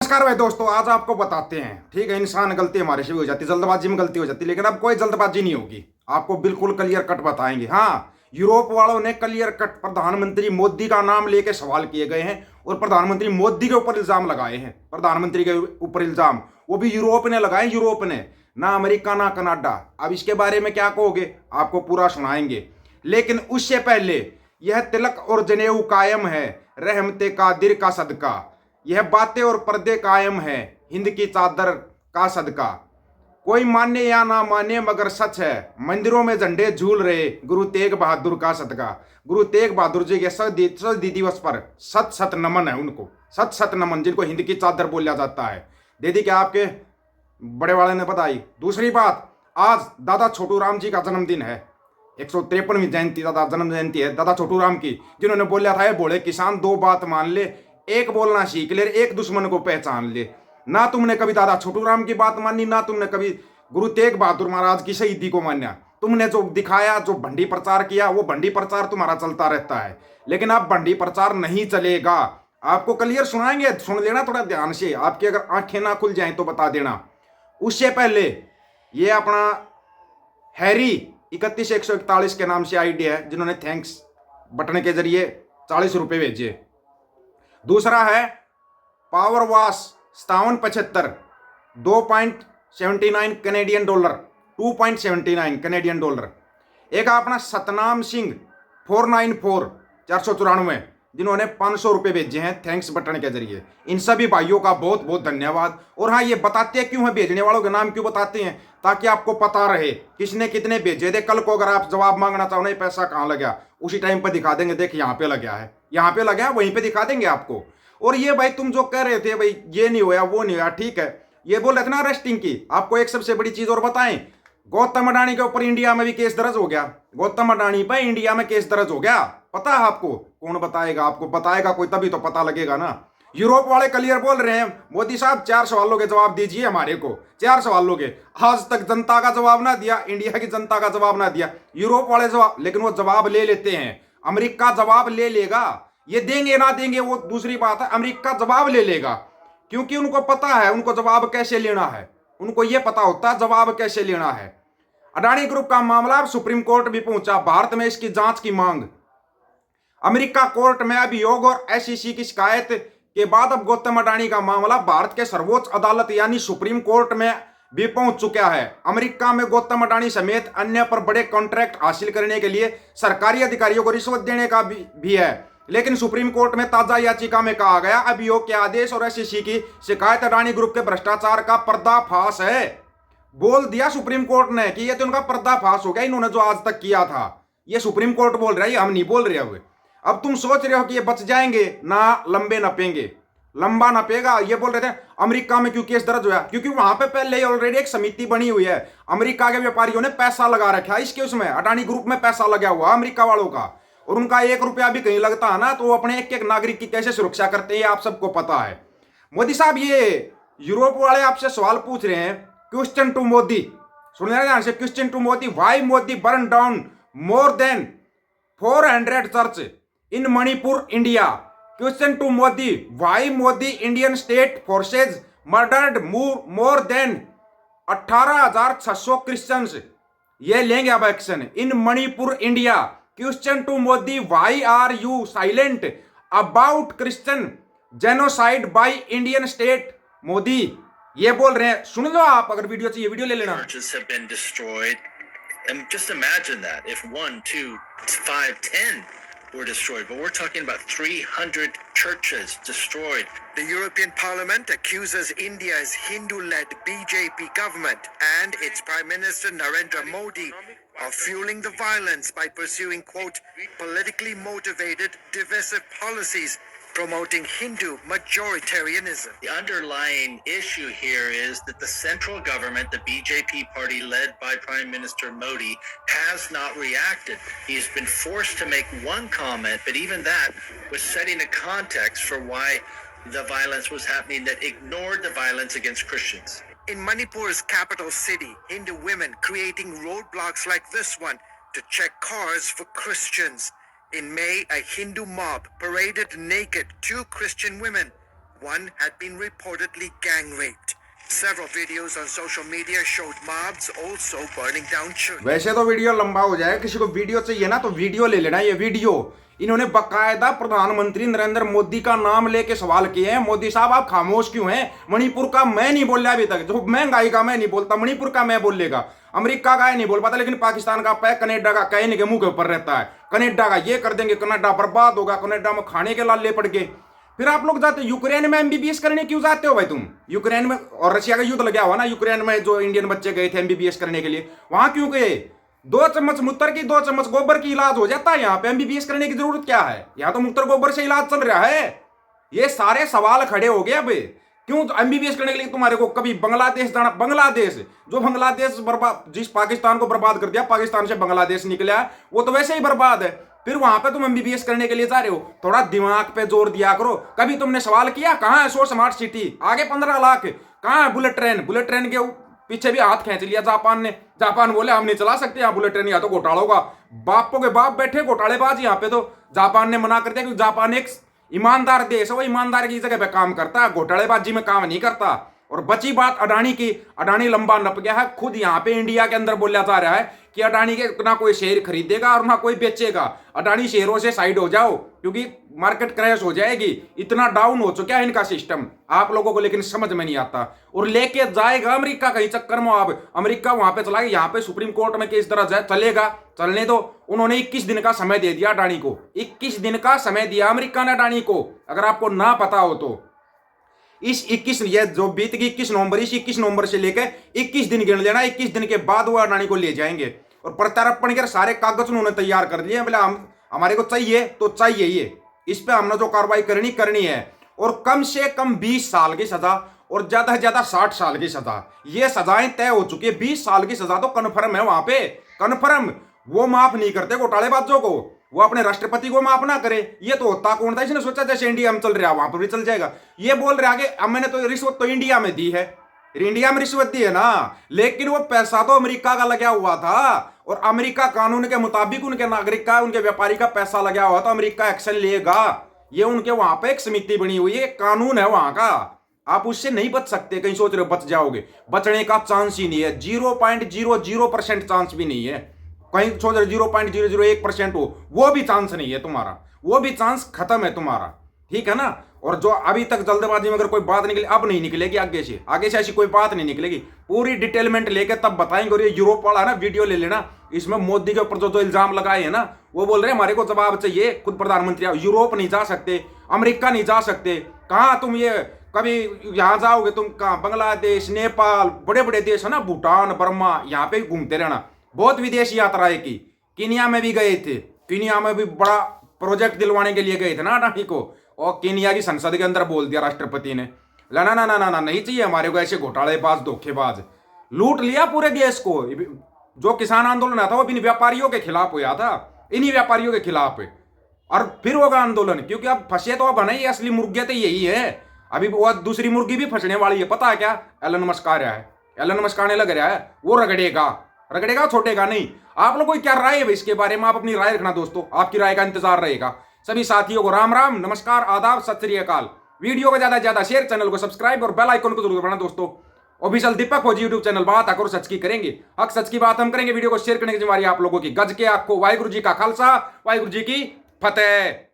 नमस्कार भाई दोस्तों, आज आपको बताते हैं। ठीक है, इंसान गलती हमारे से भी हो जाती है, जल्दबाजी में गलती हो जाती है, लेकिन अब कोई जल्दबाजी नहीं होगी। आपको बिल्कुल क्लियर कट बताएंगे। हाँ, यूरोप वालों ने क्लियर कट प्रधानमंत्री मोदी का नाम लेके सवाल किए गए हैं और प्रधानमंत्री मोदी के ऊपर इल्जाम लगाए हैं। प्रधानमंत्री के ऊपर इल्जाम वो भी यूरोप ने लगाए, यूरोप ने, ना अमेरिका ना कनाडा। अब इसके बारे में क्या कहोगे, आपको पूरा सुनाएंगे। लेकिन उससे पहले यह तिलक और जनेऊ कायम है, रहमते कादिर का सदका। यह बातें और पर्दे कायम है, हिंद की चादर का सदका। कोई माने या ना माने मगर सच है, मंदिरों में झंडे झूल रहे, गुरु तेग बहादुर का सदका। गुरु तेग बहादुर जी के शहीदी दिवस पर सत सत नमन है उनको, सत सत नमन, जिनको हिंद की चादर बोला जाता है। दे दी क्या आपके बड़े वाले ने बताई। दूसरी बात, आज दादा छोटू राम जी का जन्मदिन है, 153वीं जयंती, दादा जन्म जयंती है दादा छोटू राम की, जिन्होंने बोला था, बोले किसान दो बात मान ले, एक बोलना सीख ले, एक दुश्मन को पहचान ले। ना तुमने कभी दादा छोटू राम की बात मानी, ना तुमने कभी गुरु तेग बहादुर महाराज की शहीदी को माना। तुमने जो दिखाया, जो भंडी प्रचार किया, वो भंडी प्रचार तुम्हारा चलता रहता है। लेकिन अब भंडी प्रचार नहीं चलेगा। आपको क्लियर सुनाएंगे, सुन लेना थोड़ा ध्यान से। आपकी अगर आंखें ना खुल जाएं तो बता देना। उससे पहले ये अपना हैरी 31141 के नाम से आईडी है, जिन्होंने थैंक्स बटन के जरिए 40 रुपए भेजे। दूसरा है power wash 5775, 2.79 Canadian dollar, 2.79 Canadian dollar. एक अपना सतनाम सिंह 494 494, जिन्होंने 500 रुपए भेजे हैं थैंक्स बटन के जरिए। इन सभी भाइयों का बहुत बहुत धन्यवाद। और हाँ, ये बताते हैं क्यों है, भेजने वालों के नाम क्यों बताते हैं, ताकि आपको पता रहे किसने कितने भेजे थे। कल को अगर आप जवाब मांगना चाहो ना, पैसा कहाँ लगा, उसी टाइम पर दिखा देंगे, देख यहाँ पे लगा है, यहाँ पे लगा है, वहीं पे दिखा देंगे आपको। और ये भाई तुम जो कह रहे थे भाई ये नहीं होया वो नहीं होया, ठीक है, ये बोल रहे थे ना अरेस्टिंग की, आपको एक सबसे बड़ी चीज और बताएं, गौतम अडानी के ऊपर इंडिया में भी केस दर्ज हो गया। गौतम अडानी पर इंडिया में केस दर्ज हो गया, पता है आपको? कौन बताएगा आपको? बताएगा कोई, तभी तो पता लगेगा ना। यूरोप वाले क्लियर बोल रहे हैं, मोदी साहब 4 सवालों के जवाब दीजिए हमारे को, 4 सवालों के। आज तक जनता का जवाब ना दिया, इंडिया की जनता का जवाब ना दिया, यूरोप वाले जवाब, लेकिन वो जवाब ले लेते हैं। अमेरिका जवाब ले लेगा, ये देंगे ना देंगे वो दूसरी बात है, अमेरिका जवाब ले लेगा, क्योंकि उनको पता है उनको जवाब कैसे लेना है। उनको ये पता होता है जवाब कैसे लेना है। अडानी ग्रुप का मामला सुप्रीम कोर्ट भी पहुंचा, भारत में इसकी जांच की मांग। अमेरिका कोर्ट में अभियोग और एसईसी की शिकायत के बाद अब गौतम अडानी का मामला भारत के सर्वोच्च अदालत यानी सुप्रीम कोर्ट में भी पहुंच चुका है। अमेरिका में गौतम अडानी समेत अन्य पर बड़े कॉन्ट्रैक्ट हासिल करने के लिए सरकारी अधिकारियों को रिश्वत देने का भी है। लेकिन सुप्रीम कोर्ट में ताजा याचिका में कहा गया, अभियोग के आदेश और एसईसी की शिकायत अडानी ग्रुप के भ्रष्टाचार का पर्दाफाश है। बोल दिया सुप्रीम कोर्ट ने कि ये तो उनका पर्दाफाश हो गया, इन्होंने जो आज तक किया था। ये सुप्रीम कोर्ट बोल रहा है, हम नहीं बोल रहे। अब तुम सोच रहे हो कि ये बच जाएंगे ना, लंबे नपेंगे, लंबा नपेगा। ये बोल रहे थे अमेरिका में क्यों केस दर्ज हुआ, क्योंकि वहां पे पहले ही ऑलरेडी एक समिति बनी हुई है। अमेरिका के व्यापारियों ने पैसा लगा रखा है इसके, उसमें अडानी ग्रुप में पैसा लगा हुआ अमेरिका वालों का, और उनका 1 रुपया भी कहीं लगता है ना तो वो अपने एक एक नागरिक की कैसे सुरक्षा करते हैं, आप सबको पता है। मोदी साहब, ये यूरोप वाले आपसे सवाल पूछ रहे हैं, क्वेश्चन टू मोदी, सुन ध्यान से, question to Modi, why Modi burn down more than 400 church in Manipur India. Question to Modi, why Modi Indian state forces murdered more than 18,600 Christians. ये लेंगे अब action in Manipur India. Question to Modi, why are you silent about Christian genocide by Indian state. Modi ये बोल रहे हैं, सुन लो आप, अगर video चाहिए वीडियो ले लेना। Churches have been destroyed, and just imagine that if 1, 2, 5, 10 were destroyed, but we're talking about 300 churches destroyed. The European Parliament accuses India's Hindu-led BJP government and its Prime Minister Narendra Modi of fueling the violence by pursuing, quote, politically motivated divisive policies promoting Hindu majoritarianism. The underlying issue here is that the central government, the BJP party led by Prime Minister Modi, has not reacted. He's been forced to make one comment, but even that was setting a context for why the violence was happening that ignored the violence against Christians. In Manipur's capital city, Hindu women creating roadblocks like this one to check cars for Christians. In May, a Hindu mob paraded naked 2 Christian women One had been reportedly gang raped. Several videos on social media showed mobs also burning down churches. वैसे तो video लंबा हो जाएगा, किसी को video चाहिए ना तो वीडियो ले लेना। ये वीडियो इन्होंने बकायदा प्रधानमंत्री नरेंद्र मोदी का नाम लेके सवाल किए हैं। मोदी साहब आप खामोश क्यों हैं? मणिपुर का मैं नहीं बोल रहा अभी तक, जो महंगाई का मैं नहीं बोलता, मणिपुर का मैं बोल लेगा, अमेरिका का नहीं बोल पाता, लेकिन पाकिस्तान का पैक, कनेडा का कहने के मुंह के ऊपर रहता है। कनेडा का ये कर देंगे, कनाडा बर्बाद होगा, कनाडा में खाने के लाले पड़ गए। फिर आप लोग जाते यूक्रेन में एमबीबीएस करने क्यों जाते हो भाई तुम? यूक्रेन में और रशिया का युद्ध लगा हुआ ना, यूक्रेन में जो इंडियन बच्चे गए थे एमबीबीएस करने के लिए, वहां क्यों गए? 2 चम्मच मूत्र की 2 चम्मच गोबर की इलाज हो जाता है। यहाँ पे एमबीबीएस करने की जरूरत क्या है? यहाँ तो मूत्र गोबर से इलाज चल रहा है। ये सारे सवाल खड़े हो गए। अब क्यों एमबीबीएस करने के लिए तुम्हारे को कभी बांग्लादेश जाना? बांग्लादेश जो बांग्लादेश बर्बाद, जिस पाकिस्तान को बर्बाद कर दिया, पाकिस्तान से बांग्लादेश निकला, वो तो वैसे ही बर्बाद है। फिर वहां पे तुम एमबीबीएस करने के लिए जा रहे हो। थोड़ा दिमाग पे जोर दिया करो। कभी तुमने सवाल किया कहां है सो स्मार्ट सिटी? आगे 15 लाख। कहां है बुलेट ट्रेन? बुलेट ट्रेन के पीछे भी हाथ खींच लिया जापान ने। जापान बोले हम नहीं चला सकते यहाँ बुलेट ट्रेन, यहाँ तो घोटाला होगा। बापों के बाप बैठे घोटालेबाज यहाँ पे। तो जापान ने मना कर दिया क्योंकि जापान एक ईमानदार देश है, वो ईमानदार की जगह पे काम करता है, घोटालेबाजी में काम नहीं करता। और बची बात अडानी की, अडानी लंबा नप गया है। खुद यहाँ पे इंडिया के अंदर बोला जा रहा है कि अडानी के ना कोई शेयर खरीदेगा और ना कोई बेचेगा। अडानी शेयरों से साइड हो जाओ क्योंकि मार्केट क्रैश हो जाएगी। इतना डाउन हो चुका है इनका सिस्टम आप लोगों को, लेकिन समझ में नहीं आता। और लेके जाएगा अमेरिका कहीं चक्कर में। अब अमेरिका वहां पे चला गया, यहाँ पे सुप्रीम कोर्ट में केस दर्ज है, चलेगा, चलने दो। उन्होंने 21 दिन का समय दे दिया अडानी को। 21 दिन का समय दिया अमेरिका ने अडानी को, अगर आपको ना पता हो तो। इस 21 ये जो बीत गई 21 नवंबर, इस 21 नवंबर से लेकर 21 दिन गिन लेना। 21 दिन के बाद वो अडानी को ले जाएंगे। और प्रत्यार्पण के सारे कागज उन्होंने तैयार कर लिए। बोले हम हमारे को चाहिए तो चाहिए, ये इस पे हमने जो कार्रवाई करनी है। और कम से कम 20 साल की सजा और ज्यादा से ज्यादा 60 साल की सजा, ये सजाएं तय हो चुकी है। 20 साल की सजा तो कन्फर्म है वहां पे, कन्फर्म। वो माफ नहीं करते घोटालेबाजों को, वो अपने राष्ट्रपति को माफ ना करे। ये तो होता कौन था? इसने सोचा जैसे इंडिया में चल रहा है वहां पर भी चल जाएगा। ये बोल रहा है कि मैंने तो रिश्वत तो इंडिया में दी है, इंडिया में रिश्वत दी है ना, लेकिन वो पैसा तो अमेरिका का लगा हुआ था। और अमेरिका कानून के मुताबिक उनके नागरिक का, उनके व्यापारी का पैसा लगा हुआ था, अमेरिका एक्शन लेगा। ये उनके वहां पे एक समिति बनी हुई है, कानून है वहां का, आप उससे नहीं बच सकते। कहीं सोच रहे हो बच जाओगे, बचने का चांस ही नहीं है। 0.00% चांस भी नहीं है। कहीं सोच रहे 0.001% हो, वो भी चांस नहीं है तुम्हारा, वो भी चांस खत्म है तुम्हारा, ठीक है ना। और जो अभी तक जल्दबाजी में अगर कोई बात निकली, अब नहीं निकलेगी आगे से ऐसी कोई बात नहीं निकलेगी। पूरी डिटेलमेंट लेके तब बताएंगे। और ये यूरोप वाला ना वीडियो ले लेना, इसमें मोदी के ऊपर जो इल्जाम लगाए हैं ना, वो बोल रहे हैं हमारे को जवाब चाहिए। खुद प्रधानमंत्री यूरोप नहीं जा सकते, अमेरिका नहीं जा सकते। कहाँ तुम ये कभी यहाँ जाओगे? तुम कहाँ? बांग्लादेश, नेपाल, बड़े बड़े देश है ना, भूटान, बर्मा, यहाँ पे घूमते रहना। बहुत विदेश यात्राएं की, केनिया में भी गए थे। केनिया में भी बड़ा प्रोजेक्ट दिलवाने के लिए गए थे ना अडानी को। और केनिया की संसद के अंदर बोल दिया राष्ट्रपति ने, ना ना ना ना ना, नहीं चाहिए हमारे को ऐसे घोटालेबाज, धोखेबाज। लूट लिया पूरे देश को। जो किसान आंदोलन था वो इन व्यापारियों के खिलाफ हुआ था, इन्हीं व्यापारियों के खिलाफ। और फिर होगा आंदोलन, क्योंकि अब फंसे तो अब नहीं, असली मुर्गियां तो यही है। अभी वो दूसरी मुर्गी भी फंसने वाली है। पता है क्या? एलन मस्क आ रहा है, एलन मस्क आने लग रहा है, वो रगड़ेगा, छोड़ेगा नहीं। आप लोगों की क्या राय है इसके बारे में? आप अपनी राय रखना दोस्तों, आपकी राय का इंतजार रहेगा। सभी साथियों को राम राम, नमस्कार, आदाब, सत श्री अकाल। वीडियो को ज्यादा से ज्यादा शेयर, चैनल को सब्सक्राइब और बेल आइकन को जरूर दबाना दोस्तों। ऑफिशियल दीपक फौजी यूट्यूब चैनल, बात आकर सच की करेंगे, हक सच की बात हम करेंगे। वीडियो को शेयर करने की जिम्मेदारी आप लोगों की। गज के आपको वाहिगुरु जी का खालसा, वाहिगुरु जी की फतेह।